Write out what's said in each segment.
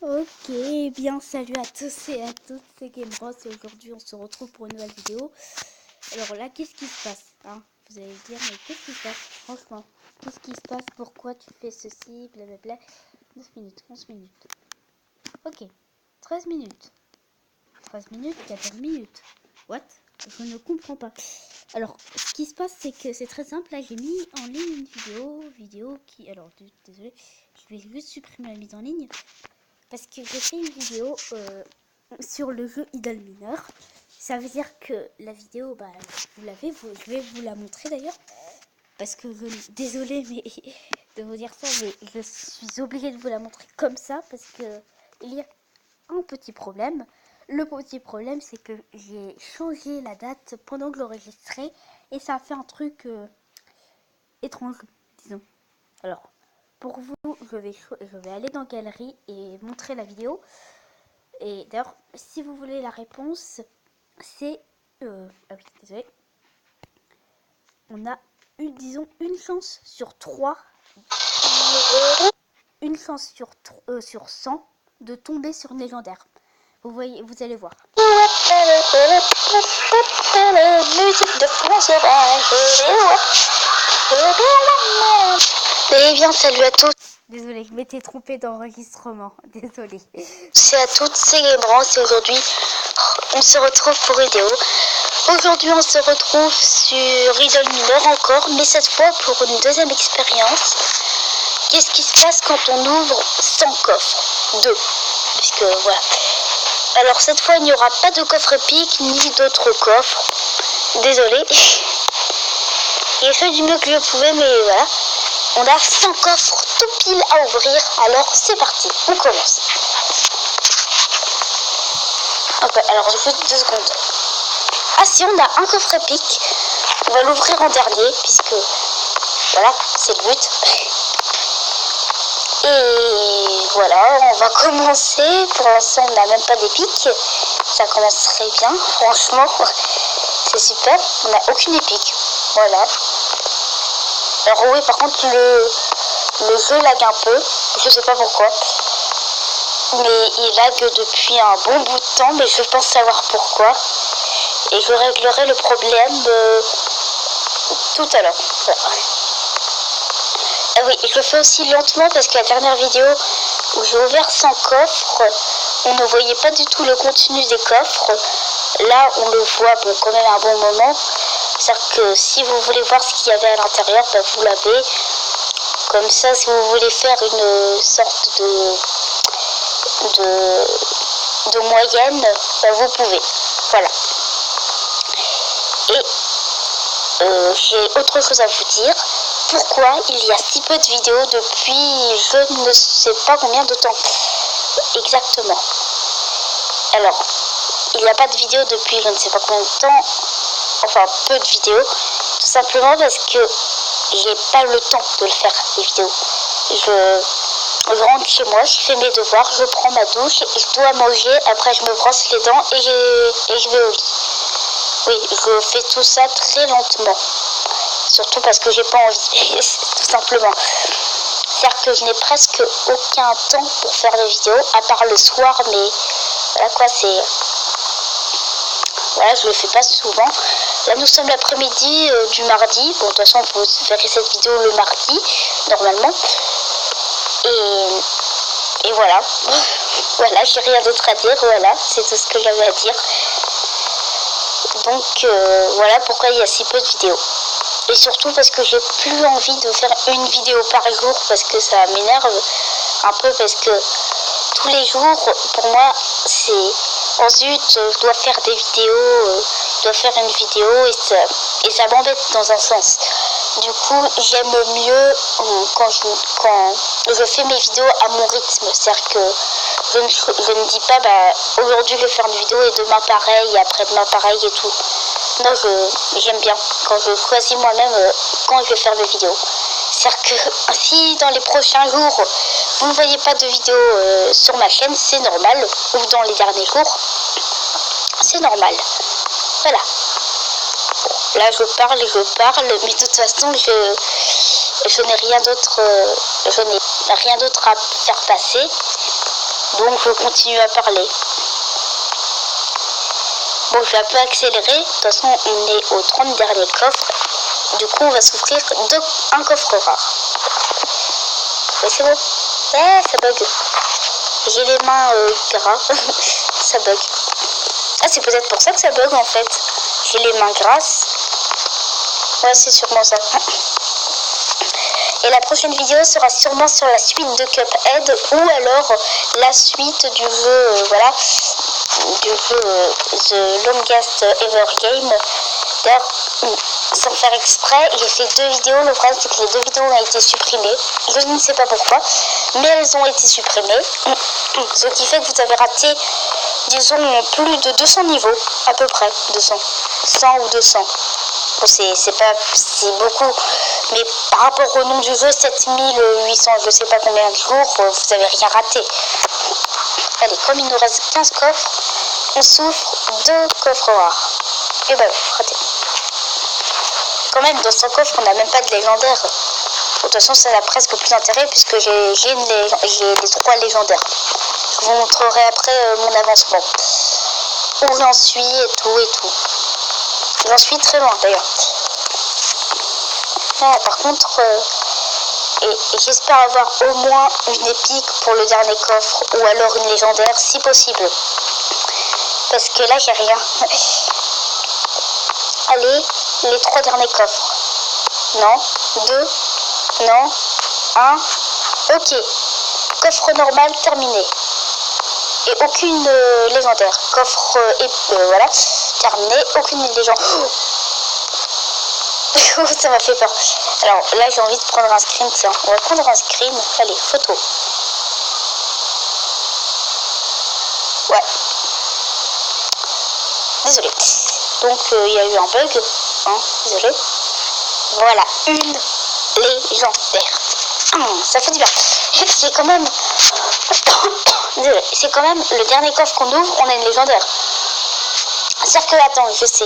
Ok, bien salut à tous et à toutes, c'est Gamebros et aujourd'hui on se retrouve pour une nouvelle vidéo. Alors là, qu'est-ce qui se passe hein? Vous allez me dire, mais qu'est-ce qui se passe? Franchement, qu'est-ce qui se passe? Pourquoi tu fais ceci? Blablabla. 9 minutes, 11 minutes. Ok, 13 minutes. 13 minutes, 14 minutes. What? Je ne comprends pas. Alors, ce qui se passe, c'est que c'est très simple. Là, j'ai mis en ligne une vidéo qui... Alors, désolé, je vais juste supprimer la mise en ligne. Parce que j'ai fait une vidéo sur le jeu Idle Mineur. Ça veut dire que la vidéo, bah, vous l'avez, je vais vous la montrer d'ailleurs. Parce que, désolé mais de vous dire ça, mais je suis obligée de vous la montrer comme ça. Parce que il y a un petit problème. Le petit problème, c'est que j'ai changé la date pendant que j'enregistrais. Et ça a fait un truc étrange, disons. Alors, pour vous, je vais aller dans Galerie et montrer la vidéo. Et d'ailleurs, si vous voulez la réponse, c'est... ah oui, désolé. On a, disons, une chance sur 3. Une chance sur 100 de tomber sur une légendaire. Vous voyez, vous allez voir. Musique de France. Eh bien, salut à tous. Désolée, je m'étais trompée d'enregistrement. Désolée. C'est à toutes, c'est Gamebros et aujourd'hui, on se retrouve pour une vidéo. Aujourd'hui, on se retrouve sur Idle Mineur encore, mais cette fois pour une deuxième expérience. Qu'est-ce qui se passe quand on ouvre 100 coffres? 2. Puisque voilà. Alors cette fois, il n'y aura pas de coffre épique ni d'autres coffres. Désolée. J'ai fait du mieux que je pouvais, mais voilà. On a 100 coffres tout pile à ouvrir, alors c'est parti, on commence. Ok, alors juste 2 secondes. Ah si, on a un coffre épique, on va l'ouvrir en dernier, puisque voilà, c'est le but. Et voilà, on va commencer. Pour l'instant, on n'a même pas d'épique. Ça commence très bien, franchement, c'est super. On n'a aucune épique, voilà. Alors oui, par contre, le jeu lag un peu, je sais pas pourquoi. Mais il lag depuis un bon bout de temps, mais je pense savoir pourquoi. Et je réglerai le problème tout à l'heure. Voilà. Ah oui, je le fais aussi lentement parce que la dernière vidéo où j'ai ouvert 100 coffres, on ne voyait pas du tout le contenu des coffres. Là, on le voit bon, quand même à un bon moment. C'est-à-dire que si vous voulez voir ce qu'il y avait à l'intérieur, bah, vous l'avez. Comme ça, si vous voulez faire une sorte de moyenne, bah, vous pouvez. Voilà. Et j'ai autre chose à vous dire. Pourquoi il y a si peu de vidéos depuis je ne sais pas combien de temps exactement. Alors, il n'y a pas de vidéo depuis je ne sais pas combien de temps. Enfin, peu de vidéos. Tout simplement parce que j'ai pas le temps de le faire, les vidéos. Je rentre chez moi, je fais mes devoirs, je prends ma douche, je dois manger, après je me brosse les dents et je vais au lit. Oui, je fais tout ça très lentement. Surtout parce que j'ai pas envie, tout simplement. C'est-à-dire que je n'ai presque aucun temps pour faire des vidéos, à part le soir, mais voilà quoi, c'est... Voilà, je le fais pas souvent. Là, nous sommes l'après-midi du mardi. Bon, de toute façon, vous verrez cette vidéo le mardi, normalement. Et voilà. Voilà, j'ai rien d'autre à dire. Voilà, c'est tout ce que j'avais à dire. Donc, voilà pourquoi il y a si peu de vidéos. Et surtout parce que j'ai plus envie de faire une vidéo par jour parce que ça m'énerve un peu parce que tous les jours, pour moi, c'est... Oh zut, je dois faire des vidéos, je dois faire une vidéo et ça m'embête dans un sens. Du coup, j'aime mieux quand je fais mes vidéos à mon rythme. C'est-à-dire que je ne dis pas, bah, aujourd'hui je vais faire une vidéo et demain pareil, et après-demain pareil et tout. Non, j'aime bien quand je choisis moi-même quand je vais faire mes vidéos. C'est-à-dire que si dans les prochains jours, vous ne voyez pas de vidéo sur ma chaîne, c'est normal. Ou dans les derniers jours, c'est normal. Voilà. Bon, là, je parle, mais de toute façon, je n'ai rien d'autre à faire passer. Donc je continue à parler. Bon, je vais un peu accélérer. De toute façon, on est au 30 dernier coffre. Du coup, on va s'offrir un coffre rare. Oui, c'est bon. Ouais, ça bug. J'ai les mains gras. Ça bug. Ah, c'est peut-être pour ça que ça bug en fait. J'ai les mains grasses. Ouais, c'est sûrement ça. Et la prochaine vidéo sera sûrement sur la suite de Cuphead ou alors la suite du jeu, voilà, du jeu The Longest Ever Game. D'ailleurs, sans faire exprès, j'ai fait 2 vidéos. Le problème, c'est que les 2 vidéos ont été supprimées. Je ne sais pas pourquoi, mais elles ont été supprimées. Ce qui fait que vous avez raté, disons, plus de 200 niveaux, à peu près, 200. 100 ou 200. Bon, c'est beaucoup, mais par rapport au nom du jeu, 7800, je sais pas combien de jours, vous avez rien raté. Allez, comme il nous reste 15 coffres, on s'offre 2 coffres rares. Et bah, raté. Quand même, dans 100 coffres, on n'a même pas de légendaire. De toute façon, ça n'a presque plus d'intérêt puisque j'ai les 3 légendaires. Je vous montrerai après mon avancement. Où j'en suis et tout et tout. J'en suis très loin d'ailleurs. Ah, par contre, et j'espère avoir au moins une épique pour le dernier coffre ou alors une légendaire si possible. Parce que là, j'ai rien. Allez, les 3 derniers coffres. Non, 2, non, 1. Ok. Coffre normal terminé. Et aucune légendaire. Coffre, voilà, terminé, aucune légendaire. Ça m'a fait peur. Alors là, j'ai envie de prendre un screen, tiens. On va prendre un screen. Allez, photo. Ouais. Désolé. Donc, il y a eu un bug. Hein, désolé. Voilà, une légendaire. Ça fait du bien. C'est quand même... Désolé. C'est quand même le dernier coffre qu'on ouvre, on a une légendaire. C'est-à-dire que, attends, je sais.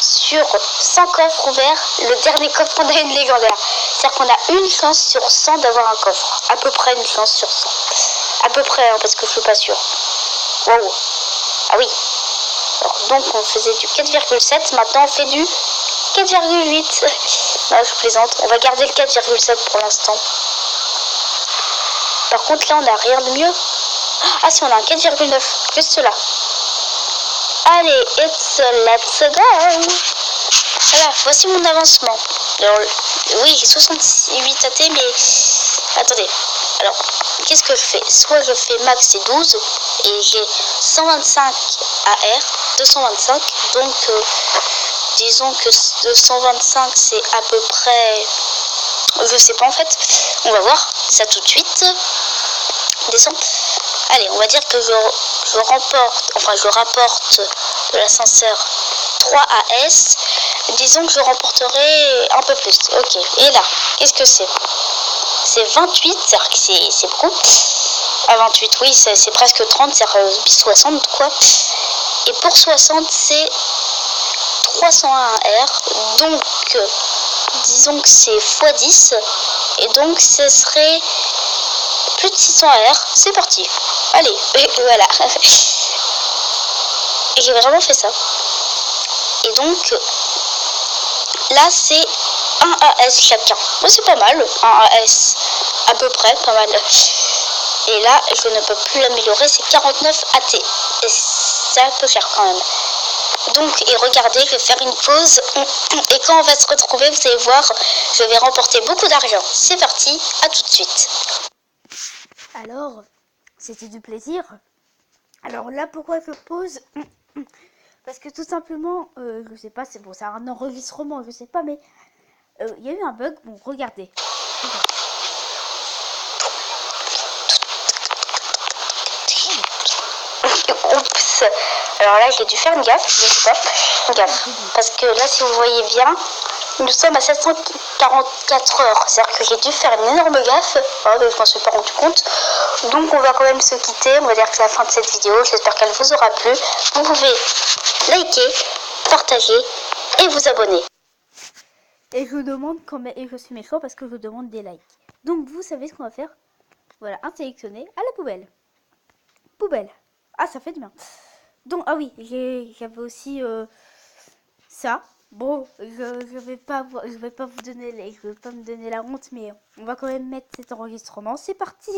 Sur 100 coffres ouverts, le dernier coffre, on a une légendaire. C'est-à-dire qu'on a une chance sur 100 d'avoir un coffre. À peu près une chance sur 100. À peu près, hein, parce que je suis pas sûre. Wow. Ah oui. Alors, donc, on faisait du 4,7. Maintenant, on fait du 4,8. Non, je plaisante. On va garder le 4,7 pour l'instant. Par contre, là, on n'a rien de mieux. Ah, si, on a un 4,9. Juste là. Allez, let's go. Voilà, voici mon avancement. Alors, oui, j'ai 68 AT, mais... Attendez. Alors, qu'est-ce que je fais? Soit je fais max et 12, et j'ai 125 AR, 225. Donc, disons que 225, c'est à peu près... Je sais pas, en fait. On va voir ça tout de suite. Descends. Allez, on va dire que je rapporte de l'ascenseur 3 AS. Disons que je remporterai un peu plus. Ok. Et là, qu'est-ce que c'est? C'est 28, c'est-à-dire que c'est beaucoup. À 28, oui, c'est presque 30, c'est-à-dire 60 quoi. Et pour 60, c'est 301 R. Donc, disons que c'est x10. Et donc, ce serait plus de 600 AR, c'est parti. Allez, voilà. Et j'ai vraiment fait ça. Et donc, là, c'est 1 AS chacun. Moi, c'est pas mal, 1 AS. À peu près, pas mal. Et là, je ne peux plus l'améliorer, c'est 49 AT. Et c'est un peu cher quand même. Donc, et regardez, je vais faire une pause. Et quand on va se retrouver, vous allez voir, je vais remporter beaucoup d'argent. C'est parti, à tout de suite. Alors, c'était du plaisir. Alors là, pourquoi je pose? Parce que tout simplement, je sais pas, c'est bon, c'est un enregistrement, je sais pas, mais il y a eu un bug. Bon, regardez. Oups. Alors là, j'ai dû faire une gaffe, je sais pas. Une gaffe. Parce que là, si vous voyez bien, nous sommes à 744 heures. C'est-à-dire que j'ai dû faire une énorme gaffe. Oh, mais je m'en suis pas rendu compte. Donc, on va quand même se quitter. On va dire que c'est la fin de cette vidéo. J'espère qu'elle vous aura plu. Vous pouvez liker, partager et vous abonner. Et je demande et je suis méchant parce que je demande des likes. Donc, vous savez ce qu'on va faire. Voilà, un sélectionné à la poubelle. poubelle. Ah, ça fait du bien. Donc, ah oui, j'avais aussi ça. Bon, je vais pas vous donner je vais pas me donner la honte, mais on va quand même mettre cet enregistrement. C'est parti.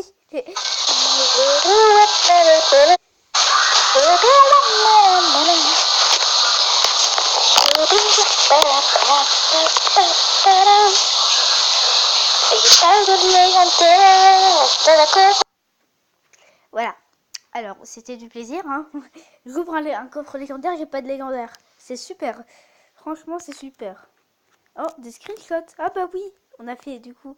Voilà. Alors, c'était du plaisir, hein. J'ouvre un coffre légendaire, j'ai pas de légendaire. C'est super. Franchement, c'est super. Oh, des screenshots. Ah bah oui, on a fait du coup